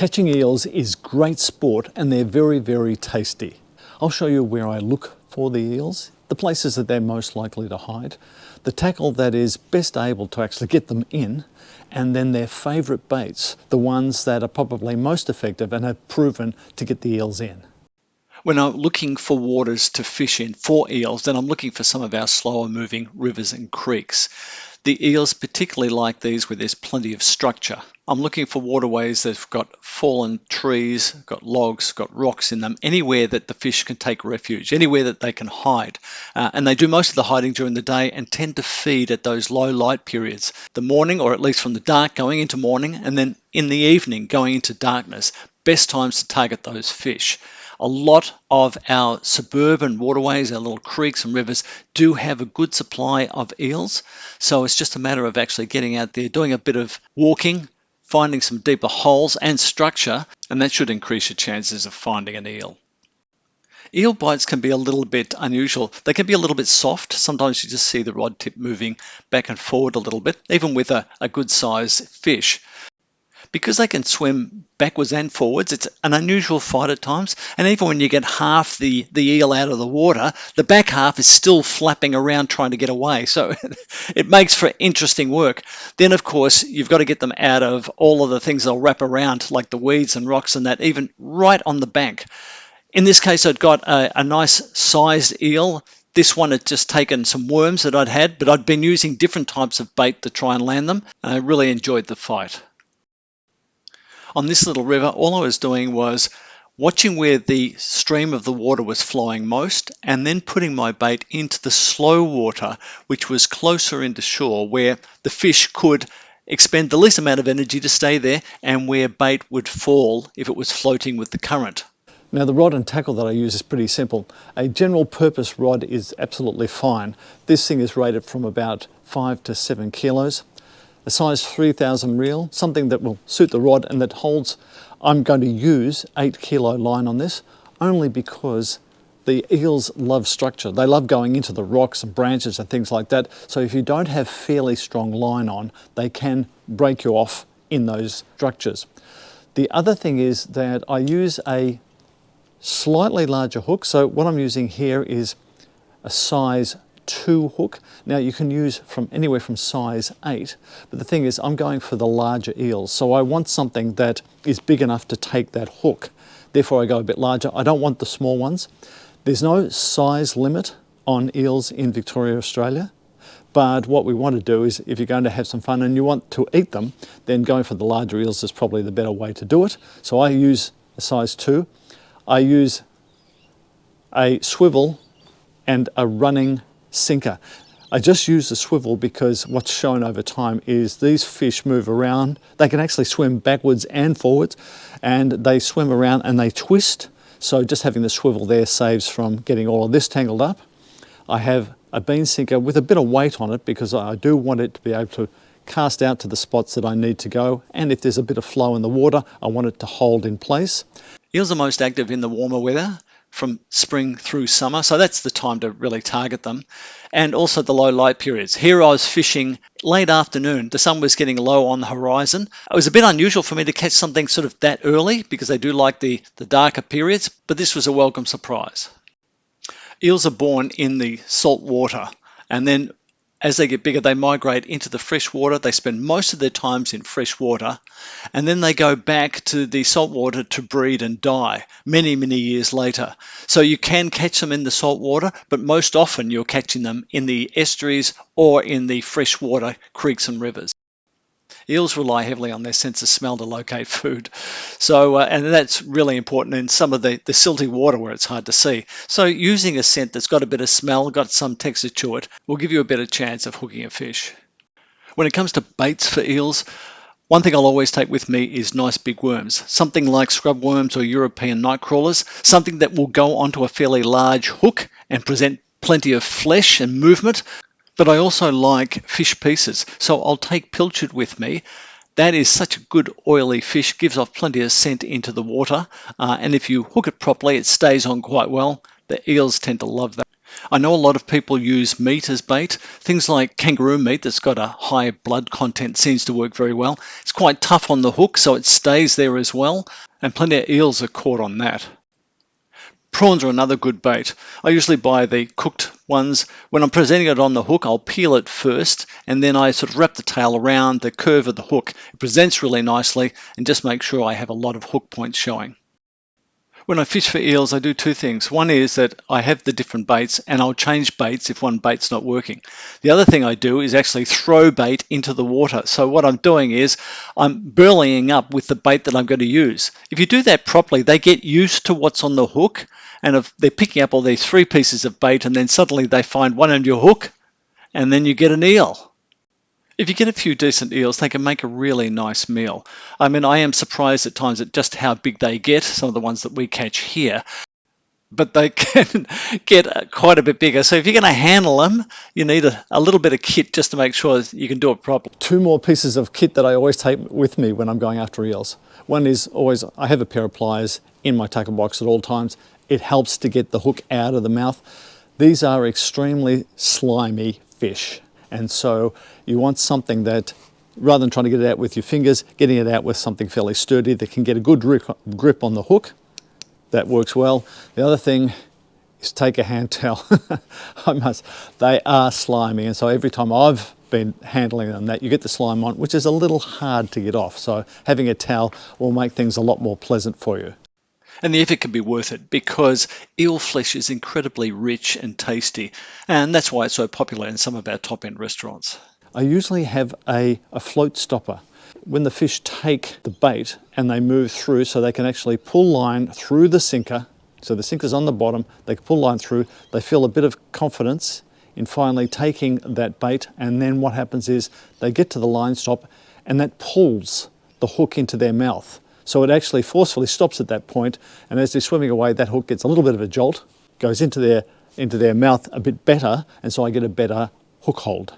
Catching eels is great sport and they're very, very tasty. I'll show you where I look for the eels, the places that they're most likely to hide, the tackle that is best able to actually get them in, and then their favourite baits, the ones that are probably most effective and have proven to get the eels in. When I'm looking for waters to fish in for eels, then I'm looking for some of our slower moving rivers and creeks. The eels particularly like these where there's plenty of structure. I'm looking for waterways that've got fallen trees, got logs, got rocks in them, anywhere that the fish can take refuge, anywhere that they can hide. And they do most of the hiding during the day and tend to feed at those low light periods, the morning, or at least from the dark going into morning, and then in the evening going into darkness. Best times to target those fish. A lot of our suburban waterways, our little creeks and rivers, do have a good supply of eels. So it's just a matter of actually getting out there, doing a bit of walking, finding some deeper holes and structure, and that should increase your chances of finding an eel. Eel bites can be a little bit unusual. They can be a little bit soft. Sometimes you just see the rod tip moving back and forward a little bit, even with a good sized fish. Because they can swim backwards and forwards, it's an unusual fight at times. And even when you get half the eel out of the water, the back half is still flapping around trying to get away. So it makes for interesting work. Then, of course, you've got to get them out of all of the things they'll wrap around, like the weeds and rocks and that, even right on the bank. In this case, I'd got a nice sized eel. This one had just taken some worms that I'd had, but I'd been using different types of bait to try and land them. And I really enjoyed the fight. On this little river, all I was doing was watching where the stream of the water was flowing most and then putting my bait into the slow water, which was closer into shore, where the fish could expend the least amount of energy to stay there and where bait would fall if it was floating with the current. Now the rod and tackle that I use is pretty simple. A general purpose rod is absolutely fine. This thing is rated from about 5 to 7 kilos. A size 3000 reel, something that will suit the rod and that holds. I'm going to use 8 kilo line on this only because the eels love structure. They love going into the rocks and branches and things like that. So if you don't have fairly strong line on, they can break you off in those structures. The other thing is that I use a slightly larger hook. So what I'm using here is a size 2 hook. Now you can use from anywhere from size 8, but the thing is I'm going for the larger eels, so I want something that is big enough to take that hook. Therefore I go a bit larger. I don't want the small ones. There's no size limit on eels in Victoria, Australia, but what we want to do is, if you're going to have some fun and you want to eat them, then going for the larger eels is probably the better way to do it. So I use a size 2. I use a swivel and a running sinker. I just use the swivel because what's shown over time is these fish move around. They can actually swim backwards and forwards, and they swim around and they twist. So just having the swivel there saves from getting all of this tangled up. I have a bean sinker with a bit of weight on it because I do want it to be able to cast out to the spots that I need to go, and if there's a bit of flow in the water, I want it to hold in place. Eels are most active in the warmer weather, from spring through summer, so that's the time to really target them. And also the low light periods. Here I was fishing late afternoon. The sun was getting low on the horizon. It was a bit unusual for me to catch something sort of that early because they do like the darker periods, but this was a welcome surprise. Eels are born in the salt water, and then as they get bigger, they migrate into the fresh water. They spend most of their times in fresh water, and then they go back to the salt water to breed and die many, many years later. So you can catch them in the salt water, but most often you're catching them in the estuaries or in the freshwater creeks and rivers. Eels rely heavily on their sense of smell to locate food. So, and that's really important in some of the silty water where it's hard to see. So using a scent that's got a bit of smell, got some texture to it, will give you a better chance of hooking a fish. When it comes to baits for eels, one thing I'll always take with me is nice big worms, something like scrub worms or European night crawlers, something that will go onto a fairly large hook and present plenty of flesh and movement. But I also like fish pieces, so I'll take pilchard with me. That is such a good oily fish, gives off plenty of scent into the water, and if you hook it properly, it stays on quite well. The eels tend to love that. I know a lot of people use meat as bait. Things like kangaroo meat that's got a high blood content seems to work very well. It's quite tough on the hook, so it stays there as well, and plenty of eels are caught on that. Prawns are another good bait. I usually buy the cooked ones. When I'm presenting it on the hook, I'll peel it first, and then I sort of wrap the tail around the curve of the hook. It presents really nicely, and just make sure I have a lot of hook points showing. When I fish for eels, I do two things. One is that I have the different baits, and I'll change baits if one bait's not working. The other thing I do is actually throw bait into the water. So what I'm doing is I'm burleying up with the bait that I'm going to use. If you do that properly, they get used to what's on the hook, and if they're picking up all these three pieces of bait, and then suddenly they find one on your hook, and then you get an eel. If you get a few decent eels, they can make a really nice meal. I mean, I am surprised at times at just how big they get, some of the ones that we catch here, but they can get quite a bit bigger. So if you're going to handle them, you need a little bit of kit just to make sure you can do it properly. Two more pieces of kit that I always take with me when I'm going after eels. One is always, I have a pair of pliers in my tackle box at all times. It helps to get the hook out of the mouth. These are extremely slimy fish. And so you want something that, rather than trying to get it out with your fingers, getting it out with something fairly sturdy that can get a good grip on the hook. That works well. The other thing is take a hand towel. They are slimy, and so every time I've been handling them, that you get the slime on, which is a little hard to get off. So having a towel will make things a lot more pleasant for you. And the effort can be worth it because eel flesh is incredibly rich and tasty, and that's why it's so popular in some of our top-end restaurants. I usually have a float stopper. When the fish take the bait and they move through, so they can actually pull line through the sinker, so the sinker's on the bottom, they can pull line through, they feel a bit of confidence in finally taking that bait, and then what happens is they get to the line stop and that pulls the hook into their mouth. So it actually forcefully stops at that point, and as they're swimming away, that hook gets a little bit of a jolt, goes into their mouth a bit better, and so I get a better hook hold.